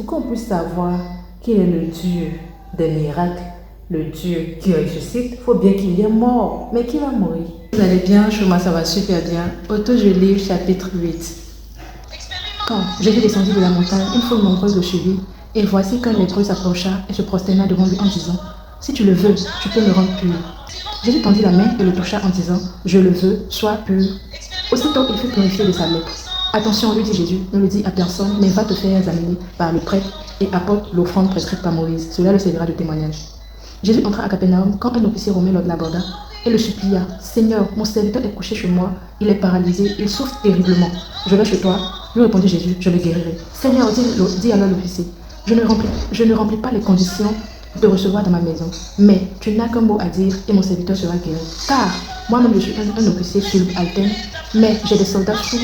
qu'on puisse savoir qu'il est le Dieu des miracles, le Dieu qui ressuscite, il faut bien qu'il y ait mort, mais qui va mourir. Vous allez bien, chez moi ça va super bien. Auto je lis chapitre 8. Quand Jésus descendit de la montagne, une foule nombreuse le suivit, et voici qu'un lépreux s'approcha et se prosterna devant lui en disant, « Si tu le veux, tu peux me rendre pur. » Jésus tendit la main et le toucha en disant, « Je le veux, sois pur. » Aussitôt il fut purifié de sa lèpre. Attention, lui dit Jésus, ne le dis à personne, mais va te faire examiner par le prêtre et apporte l'offrande prescrite par Moïse. Cela le servira de témoignage. Jésus entra à Capernaum quand un officier romain l'aborda et le supplia. « Seigneur, mon serviteur est couché chez moi, il est paralysé, il souffre terriblement. Je vais chez toi. » Lui répondit Jésus, « Je le guérirai. » « Seigneur, dit alors l'officier, je ne remplis pas les conditions de recevoir dans ma maison, mais tu n'as qu'un mot à dire et mon serviteur sera guéri. Car moi-même je suis un officier subalterne, mais j'ai des soldats sous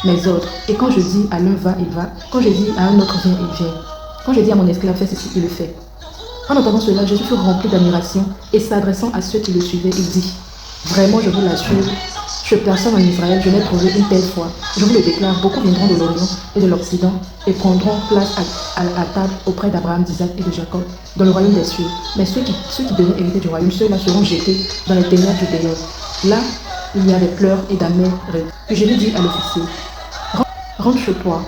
mes ordres. Et quand je dis à l'un va, il va. Quand je dis à un autre viens, il vient. Quand je dis à mon esclave fais ceci, il le fait. » En entendant cela, Jésus fut rempli d'admiration et s'adressant à ceux qui le suivaient, il dit, « Vraiment, je vous l'assure, chez personne en Israël, je n'ai trouvé une telle foi. Je vous le déclare, beaucoup viendront de l'Orient et de l'Occident et prendront place à table auprès d'Abraham, d'Isaac et de Jacob dans le royaume des cieux. Mais ceux qui devaient hériter du royaume, ceux-là seront jetés dans les ténèbres du dehors. Là, il y a des pleurs et d'amers rires. » Puis Jésus dit à l'officier, « Rentre chez toi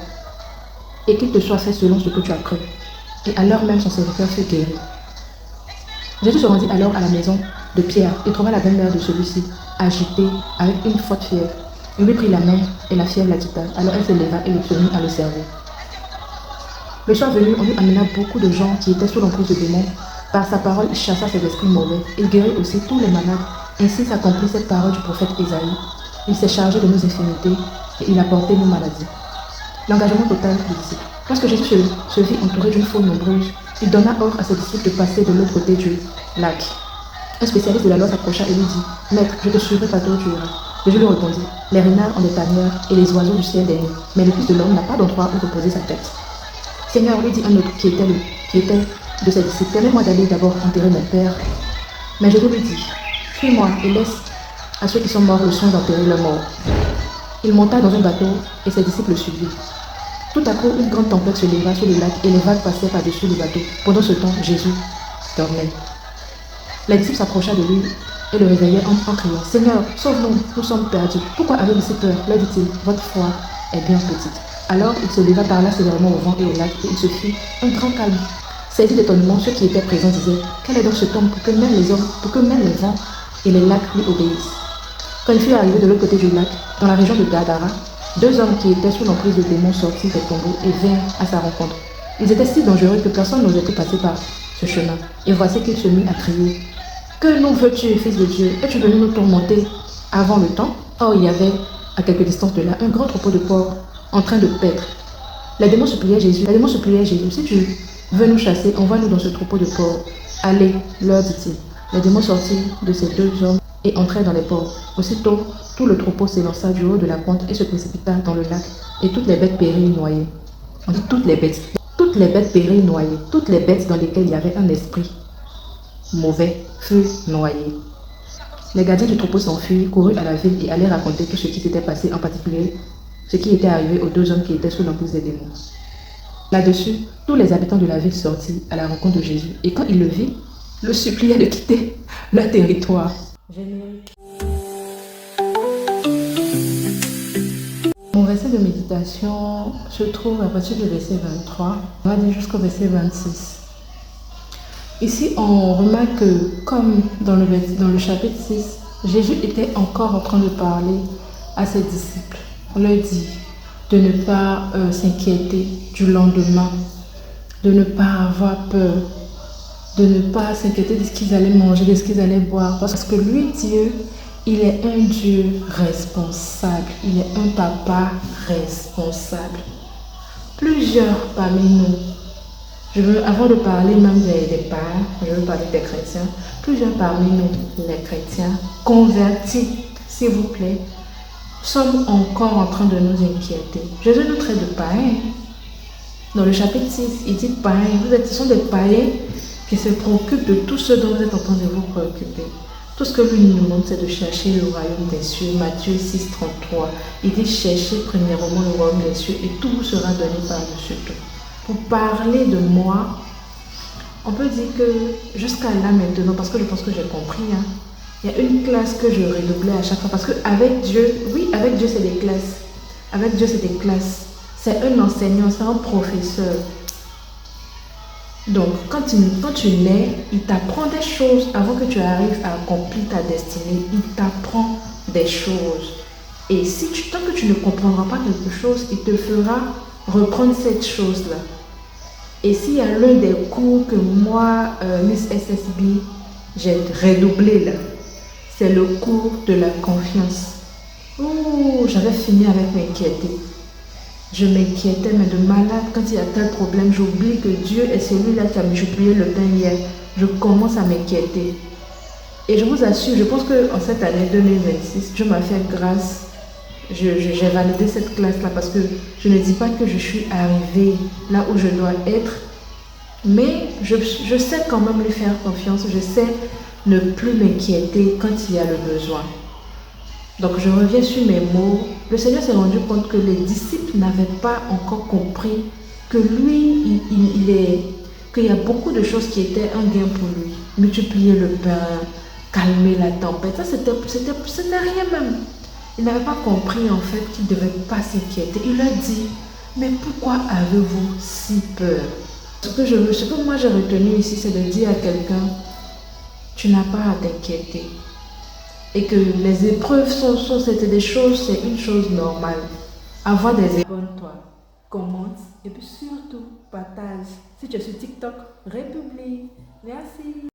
et qu'il te soit fait selon ce que tu as cru. » Et alors même son serviteur fut guéri. Jésus se rendit alors à la maison de Pierre et trouva la belle-mère de celui-ci, agitée avec une forte fièvre. Il lui prit la main et la fièvre la quitta. Alors elle se leva et se mit à le servir. Le soir venu, on lui amena beaucoup de gens qui étaient sous l'emprise de démons. Par sa parole, il chassa ses esprits mauvais. Il guérit aussi tous les malades. Ainsi s'accomplit cette parole du prophète Ésaïe. Il s'est chargé de nos infirmités et il a porté nos maladies. L'engagement total des disciples. Lorsque Jésus se vit entouré d'une foule nombreuse, il donna ordre à ses disciples de passer de l'autre côté du lac. Un spécialiste de la loi s'approcha et lui dit, « Maître, je te suivrai partout où tu iras. » Jésus lui répondit, « Les renards ont des tanières et les oiseaux du ciel des nids, mais le Fils de l'homme n'a pas d'endroit où reposer sa tête. » Seigneur, lui dit un autre qui était de ses disciples, « Permets-moi d'aller d'abord enterrer mon père. » Mais Jésus lui dit, « Suis-moi et laisse à ceux qui sont morts le soin d'enterrer leurs morts. » Il monta dans un bateau et ses disciples le suivirent. Tout à coup, une grande tempête se leva sur le lac et les vagues passaient par-dessus le bateau. Pendant ce temps, Jésus dormait. Les disciples s'approchaient de lui et le réveillaient en criant, « Seigneur, sauve-nous, nous sommes perdus. » « Pourquoi avez-vous si peur ?» leur dit-il, « Votre foi est bien petite. » Alors il se leva, parla sévèrement au vent et au lac et il se fit un grand calme. Saisis d'étonnement, ceux qui étaient présents disaient, « Quel est donc cet homme pour que même les hommes, pour que même les vents et les lacs lui obéissent ?» Quand il fut arrivé de l'autre côté du lac, dans la région de Gadara, deux hommes qui étaient sous l'emprise de démons sortirent des tombeaux et vinrent à sa rencontre. Ils étaient si dangereux que personne n'osait plus passer par ce chemin. Et voici qu'il se mit à crier, « Que nous veux-tu, Fils de Dieu? Es-tu venu nous tourmenter avant le temps ?» Or, il y avait, à quelque distance de là, un grand troupeau de porcs en train de paître. Les démons suppliaient Jésus, « Si tu veux nous chasser, envoie-nous dans ce troupeau de porcs. » « Allez, leur dit-il. Les démons sortirent de ces deux hommes et entrèrent dans les porcs. Aussitôt, tout le troupeau s'élança du haut de la pente et se précipita dans le lac, et toutes les bêtes périrent noyées. On dit toutes les bêtes. Toutes les bêtes périrent noyées. Toutes les bêtes dans lesquelles il y avait un esprit mauvais furent noyées. Les gardiens du troupeau s'enfuirent, coururent à la ville et allaient raconter tout ce qui s'était passé, en particulier ce qui était arrivé aux deux hommes qui étaient sous l'emprise des démons. Là-dessus, tous les habitants de la ville sortirent à la rencontre de Jésus, et quand ils le virent, le suppliaient de quitter leur territoire. Générique. Mon verset de méditation se trouve à partir du verset 23, on va dire jusqu'au verset 26. Ici, on remarque que, comme dans le chapitre 6, Jésus était encore en train de parler à ses disciples. On leur dit de ne pas s'inquiéter du lendemain, de ne pas avoir peur, de ne pas s'inquiéter de ce qu'ils allaient manger, de ce qu'ils allaient boire. Parce que lui, Dieu, il est un Dieu responsable, il est un papa responsable. Plusieurs parmi nous, avant de parler même des parents, je veux parler des chrétiens, plusieurs parmi nous, les chrétiens, convertis, s'il vous plaît, sommes encore en train de nous inquiéter. Jésus nous traite de païens. Dans le chapitre 6, il dit païens, ce sont des païens qui se préoccupent de tout ce dont vous êtes en train de vous préoccuper. Tout ce que lui nous demande, c'est de chercher le royaume des cieux. Matthieu 6, 33. Il dit cherchez premièrement le royaume des cieux et tout vous sera donné par-dessus tout. pour parler de moi, on peut dire que jusqu'à là maintenant, parce que je pense que j'ai compris, hein, il y a une classe que je redoublais à chaque fois. Parce qu'avec Dieu, oui, avec Dieu, c'est des classes. Avec Dieu, c'est des classes. C'est un enseignant, c'est un professeur. Donc, quand tu nais, il t'apprend des choses avant que tu arrives à accomplir ta destinée. Il t'apprend des choses. Et si tant que tu ne comprendras pas quelque chose, il te fera reprendre cette chose-là. Et s'il y a l'un des cours que moi, Miss SSB, j'ai redoublé là, c'est le cours de la confiance. Oh, j'avais fini avec m'inquiéter. Je m'inquiétais, mais de malade, quand il y a tel problème, j'oublie que Dieu est celui-là qui a multiplié le pain hier. Je commence à m'inquiéter. Et je vous assure, je pense qu'en cette année 2026, Dieu m'a fait grâce. J'ai validé cette classe-là parce que je ne dis pas que je suis arrivée là où je dois être, mais je sais quand même lui faire confiance. Je sais ne plus m'inquiéter quand il y a le besoin. Donc je reviens sur mes mots. Le Seigneur s'est rendu compte que les disciples n'avaient pas encore compris que lui, qu'il y a beaucoup de choses qui étaient un gain pour lui. Multiplier le pain, calmer la tempête, ça c'était rien même. Il n'avait pas compris en fait qu'il ne devait pas s'inquiéter. Il leur dit, mais pourquoi avez-vous si peur? Ce que moi j'ai retenu ici, c'est de dire à quelqu'un, tu n'as pas à t'inquiéter. Et que les épreuves c'était des choses, c'est une chose normale. Avoir des épreuves, abonne-toi, commente et puis surtout partage. Si tu es sur TikTok, république. Merci.